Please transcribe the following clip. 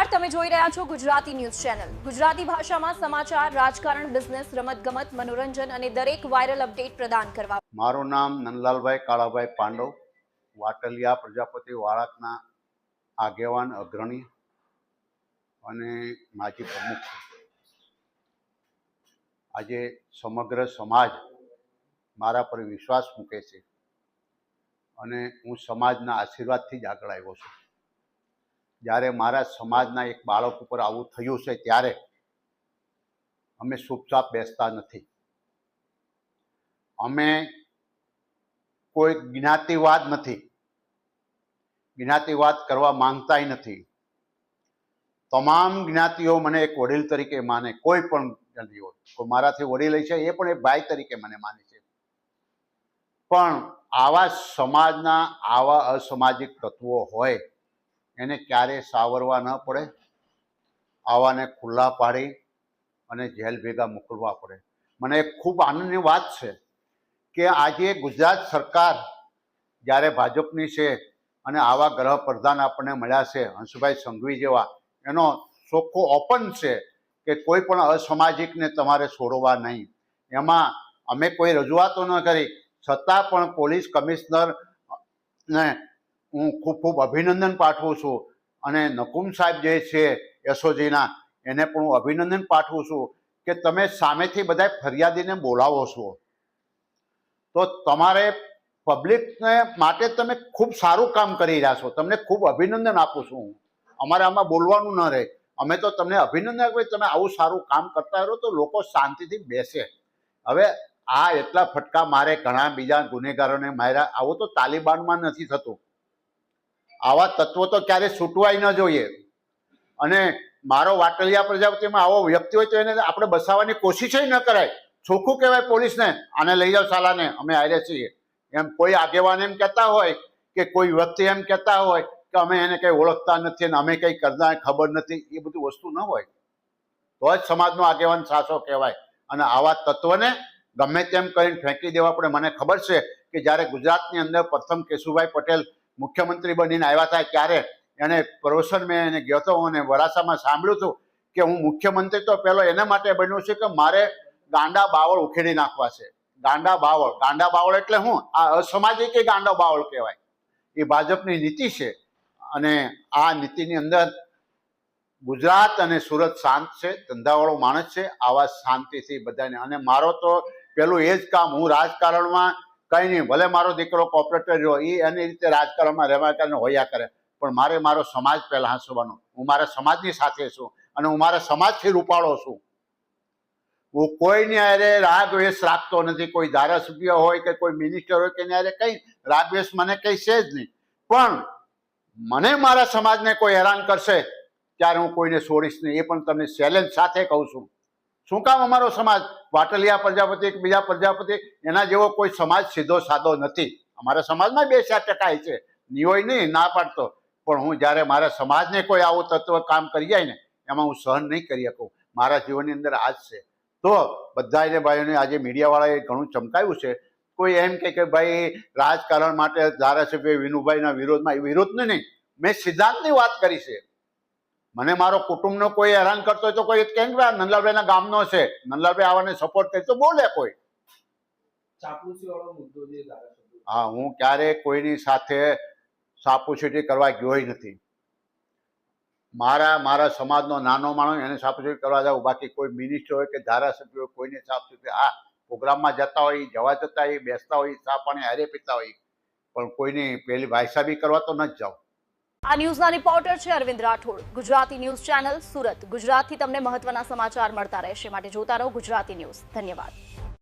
નમસ્કાર, તમે જોઈ રહ્યા છો ગુજરાતી ન્યૂઝ ચેનલ। ગુજરાતી ભાષામાં સમાચાર, રાજકારણ, બિઝનેસ, રમતગમત, મનોરંજન અને દરેક વાયરલ અપડેટ પ્રદાન કરવા। મારું નામ નંદલાલભાઈ કાળાભાઈ પાંડવ, વાટલિયા પ્રજાપતિ વાળાકના આગેવાન અગ્રણી અને માજી પ્રમુખ છું। આજે સમગ્ર સમાજ મારા પર વિશ્વાસ મૂકે છે અને હું સમાજના આશીર્વાદથી જ આગળ આવ્યો છું। જ્યારે મારા સમાજના એક બાળક ઉપર આવું થયું છે ત્યારે અમે ચૂપચાપ બેસતા નથી। અમે કોઈ જ્ઞાતિવાદ નથી, જ્ઞાતિવાદ કરવા માંગતાય નથી। તમામ જ્ઞાતિઓ મને એક વડીલ તરીકે માને, કોઈ પણ જ્ઞાતિ હોય, કોઈ મારાથી વડીલ છે એ પણ એક ભાઈ તરીકે મને માને છે। પણ આવા સમાજના આવા અસામાજિક તત્વો હોય એને ક્યારે સાવરવા ન પડે, આવાને ખુલ્લા પાડી અને જેલ ભેગા મોકલવા પડે। મને ખૂબ આનંદની વાત છે કે આજે ગુજરાત સરકાર જ્યારે ભાજપની છે અને આવા ગૃહ પ્રધાન આપણને મળ્યા છે હંસભાઈ સંઘવી જેવા, એનો ચોખ્ખો ઓપન છે કે કોઈ પણ અસામાજિકને તમારે છોડવા નહીં। એમાં અમે કોઈ રજૂઆતો ન કરી છતાં પણ પોલીસ કમિશનરને હું ખૂબ ખૂબ અભિનંદન પાઠવું છું અને નકુમ સાહેબ જે છે એસઓજીના એને પણ હું અભિનંદન પાઠવું છું કે તમે સામેથી બધા ફરિયાદીને બોલાવો છો તો તમારે પબ્લિકને માટે તમે ખૂબ સારું કામ કરી રહ્યા છો। તમને ખૂબ અભિનંદન આપું છું હું। અમારે આમાં બોલવાનું ન રહે, અમે તો તમને અભિનંદન આપીએ, તમે આવું સારું કામ કરતા રહો તો લોકો શાંતિથી બેસે। હવે આ એટલા ફટકા મારે ઘણા બીજા ગુનેગારોને માર્યા, આવું તો તાલિબાનમાં નથી થતું। આવા તત્વો તો ક્યારે છૂટવાય ન જોઈએ અને મારો વાટલિયા પ્રજાપતિમાં આવો વ્યક્તિ હોય તો એને આપણે બસાવવાની કોશિશ ન કરાય। ચોખ્ખું કહેવાય પોલીસને, આને લઈ જાઓ સાલાને, અમે હારે છીએ। એમ કોઈ આગેવાન એમ કહેતા હોય કે કોઈ વ્યક્તિ એમ કહેતા હોય કે અમે એને કંઈ ઓળખતા નથી અને અમે કંઈ કરતા ખબર નથી, એ બધી વસ્તુ ન હોય તો જ સમાજનો આગેવાન સાચો કહેવાય। અને આવા તત્વને ગમે તેમ કરીને ફેંકી દેવા પડે। મને ખબર છે કે જ્યારે ગુજરાતની અંદર પ્રથમ કેશુભાઈ પટેલ મુખ્યમંત્રી બનીને આવ્યા હતા ત્યારે એને પ્રવચન મેં એને ગયો હતો અને વરાછામાં સાંભળ્યું હતું કે હું મુખ્યમંત્રી તો પહેલો એના માટે બન્યો છું કે મારે ગાંડા બાવળ ઉખેડી નાખવા છે। ગાંડા બાવળ એટલે શું? આ અસામાજિક ગાંડા બાવળ કહેવાય। એ ભાજપની નીતિ છે અને આ નીતિની અંદર ગુજરાત અને સુરત શાંત છે, ધંધાવાળો માણસ છે, આવા શાંતિથી બધાને। અને મારો તો પેલું એ જ કામ, હું રાજકારણમાં કંઈ નહીં, ભલે મારો દીકરો કોર્પોરેટર રહ્યો, એ એની રીતે રાજકારણમાં રહેવા કરીને હોયા કરે, પણ મારે મારો સમાજ પહેલાં હાંસવાનો। હું મારા સમાજની સાથે છું અને હું મારા સમાજથી રૂપાળો છું। હું કોઈની હારે રાગદ્વેષ રાખતો નથી। કોઈ ધારાસભ્ય હોય કે કોઈ મિનિસ્ટર હોય કે એની હારે કંઈ રાગદ્વેષ મને કંઈ છે જ નહીં, પણ મને મારા સમાજને કોઈ હેરાન કરશે ત્યારે હું કોઈને છોડીશ નહીં, એ પણ તમને ચેલેન્જ સાથે કહું છું। શું કામ? અમારો સમાજ વાટલિયા પ્રજાપતિ કે બીજા પ્રજાપતિ એના જેવો કોઈ સમાજ સીધો સાદો નથી। અમારા સમાજમાં 2% છે, નિયોય નહીં ના પાડતો, પણ હું જ્યારે મારા સમાજને કોઈ આવું તત્વ કામ કરી જાય ને એમાં હું સહન નહીં કરી શકું। મારા જીવનની અંદર આ જ છે। તો બધાને ભાઈઓને આજે મીડિયાવાળાએ ઘણું ચમકાવ્યું છે। કોઈ એમ કે ભાઈ રાજકારણ માટે ધારાસભ્ય વિનુભાઈના વિરોધમાં, એ વિરોધને નહીં, મેં સિદ્ધાંતની વાત કરી છે। મને મારો કુટુંબનો કોઈ હેરાન કરતો હોય તો કોઈ કેમ કે નંદલાલભાઈના ગામનો છે, નંદલાલભાઈ આવાને સપોર્ટ કરી તો બોલે કોઈ। હા, હું ક્યારે કોઈની સાથે સાપુસીટી કરવા ગયો નથી। મારા સમાજનો નાનો માણસ એને સાપુસીટી કરવા જાવ, બાકી કોઈ મિનિસ્ટર હોય કે ધારાસભ્ય હોય કોઈને સાપુસીટી, હા પ્રોગ્રામમાં જતા હોય, જવા જતા હોય, બેસતા હોય, ચા પાણી હારે પીતા હોય, પણ કોઈની પેલી ભાઈસાબી કરવા તો ન જ જાઓ। આ ન્યૂઝના રિપોર્ટર છે અરવિંદ રાઠોડ। Gujarati news channel Surat. ગુજરાતથી તમને મહત્વના સમાચાર મળતા રહેશે, માટે જોતા રહો ગુજરાતી ન્યૂઝ। ધન્યવાદ।